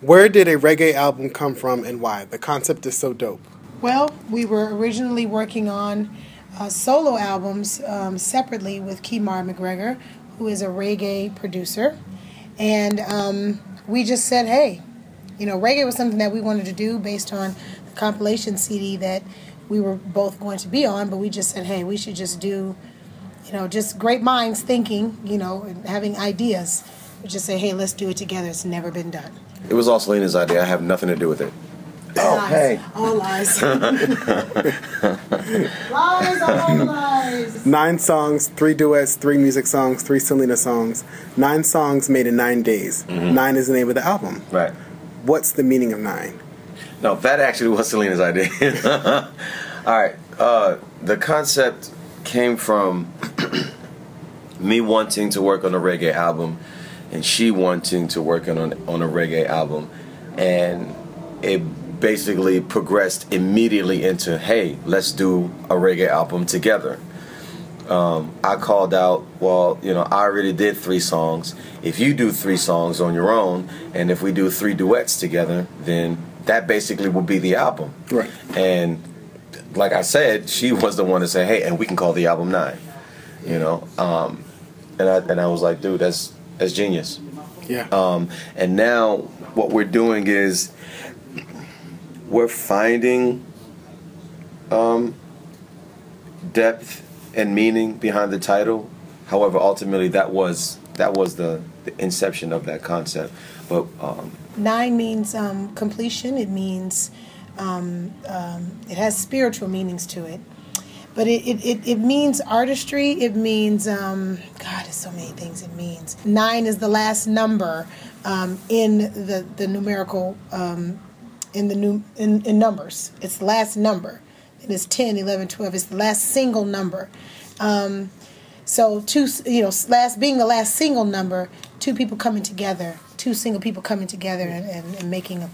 Where did a reggae album come from and why? The concept is so dope. Well, we were originally working on solo albums separately with Kemar McGregor, who is a reggae producer. And we just said, hey, you know, reggae was something that we wanted to do based on the compilation CD that we were both going to be on, but we just said, hey, we should just do, you know, just great minds thinking, you know, and having ideas. We just say, hey, let's do it together. It's never been done. It was all Syleena's idea. I have nothing to do with it. Oh, Lies. hey. All lies. Lies, all lies. 9 songs, 3 duets, 3 Musiq songs, 3 Syleena songs. 9 songs made in 9 days. 9 is the name of the album. Right. What's the meaning of 9? No, that actually was Syleena's idea. All right. The concept came from me wanting to work on a reggae album and she wanting to work on a reggae album. And it basically progressed immediately into, hey, let's do a reggae album together. I called out, well, you know, I already did 3 songs. If you do 3 songs on your own, and if we do 3 duets together, then that basically will be the album. Right. And like I said, she was the one to say, hey, and we can call the album 9. You know, and I was like, dude, that's genius. Yeah. And now what we're doing is we're finding depth and meaning behind the title. However, ultimately that was the inception of that concept. But 9 means completion. It means it has spiritual meanings to it. But it means artistry. It means God, there's so many things it means. 9 is the last number in the numerical in numbers. It's the last number. It is 10, 11, 12. It's the last single number. So being the last single number, 2 people coming together, 2 single people coming together and making a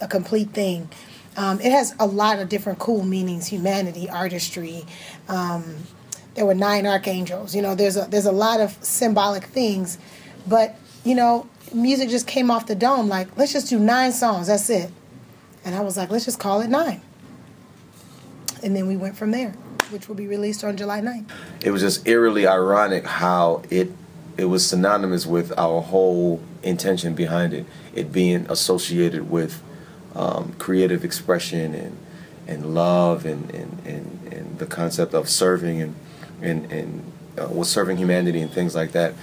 complete thing. It has a lot of different cool meanings: humanity, artistry. There were 9 archangels. You know, there's a lot of symbolic things, but you know, music just came off the dome. Like, let's just do 9 songs. That's it. And I was like, let's just call it 9. And then we went from there, which will be released on July 9th. it was just eerily ironic how it was synonymous with our whole intention behind it. It being associated with creative expression and love and the concept of serving and serving humanity and things like that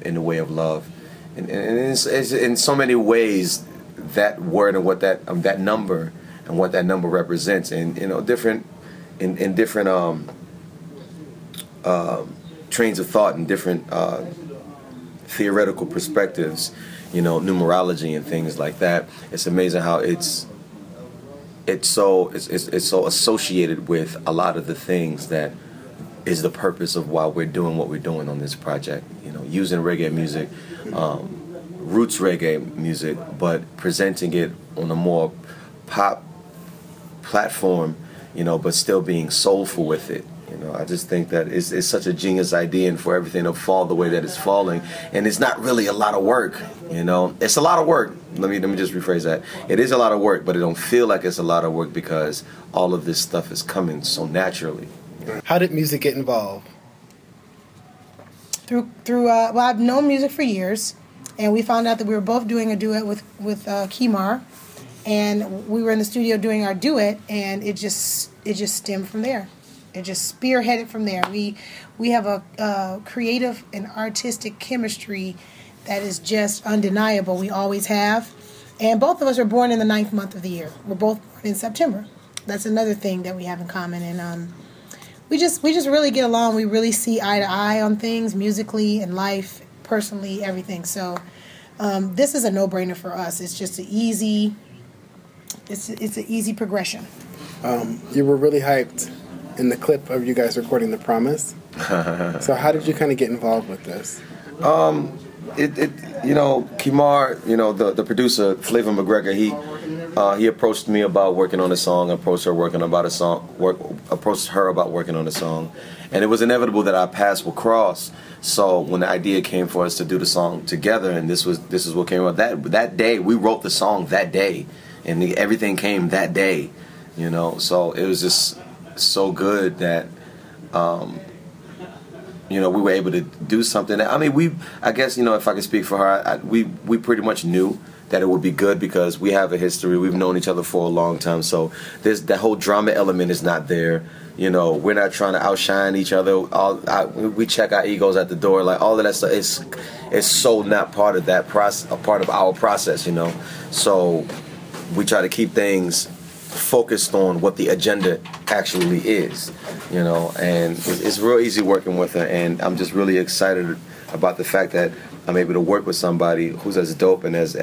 in the way of love. And it's in so many ways that word and what that number and what that number represents, and you know, different trains of thought and different theoretical perspectives, you know, numerology and things like that. It's amazing how it's so associated with a lot of the things that is the purpose of why we're doing what we're doing on this project. You know, using reggae music, roots reggae music, but presenting it on a more pop platform, you know, but still being soulful with it. You know, I just think that it's such a genius idea, and for everything to fall the way that it's falling, and it's not really a lot of work. You know, it's a lot of work. Let me just rephrase that. It is a lot of work, but it don't feel like it's a lot of work because all of this stuff is coming so naturally. How did music get involved? Through well, I've known Musiq for years, and we found out that we were both doing a duet with Kemar, and we were in the studio doing our duet, and it just stemmed from there. It just spearheaded from there. We have a creative and artistic chemistry that is just undeniable. We always have, and both of us were born in the 9th month of the year. We're both born in September. That's another thing that we have in common, and we just really get along. We really see eye to eye on things, musically and life, personally, everything. So this is a no-brainer for us. It's just an easy. It's an easy progression. You were really hyped in the clip of you guys recording The Promise. So how did you kind of get involved with this? You know, Kemar, you know, the producer, Flava McGregor, he approached me about working on a song, approached her about working on a song, and it was inevitable that our paths would cross. So when the idea came for us to do the song together, and this is what came out that day, we wrote the song that day, and everything came that day, you know. So it was just so good that. You know, we were able to do something. I mean, I guess, you know, if I could speak for her, we pretty much knew that it would be good because we have a history. We've known each other for a long time. So that whole drama element is not there. You know, we're not trying to outshine each other. We check our egos at the door. Like, all of that stuff is so not part of that process, a part of our process, you know. So we try to keep things focused on what the agenda actually is, you know, and it's real easy working with her, and I'm just really excited about the fact that I'm able to work with somebody who's as dope and as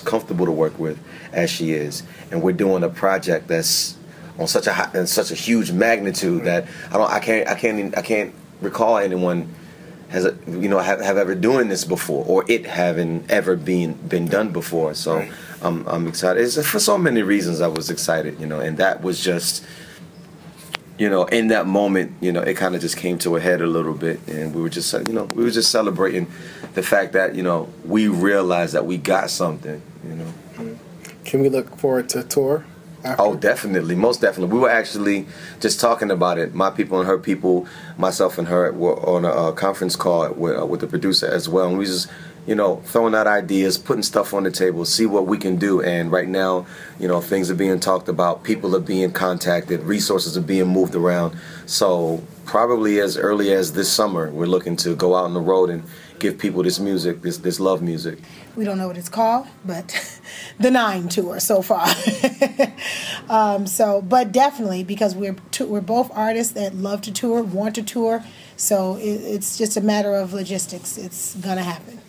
comfortable to work with as she is, and we're doing a project that's on such a huge magnitude that I can't recall anyone have ever doing this before, or it having ever been done before. So right. I'm excited. It's for so many reasons I was excited, you know, and that was just, you know, in that moment, you know, it kind of just came to a head a little bit, and we were just celebrating the fact that, you know, we realized that we got something, you know. Can we look forward to tour? After? Oh, definitely, most definitely. We were actually just talking about it. My people and her people, myself and her, were on a conference call with the producer as well, and we just, you know, throwing out ideas, putting stuff on the table, see what we can do. And right now, you know, things are being talked about, people are being contacted, resources are being moved around. So probably as early as this summer, we're looking to go out on the road and give people this music, this love music. We don't know what it's called, but the 9 tour so far. But definitely, because we're both artists that love to tour, want to tour, so it's just a matter of logistics. It's gonna happen.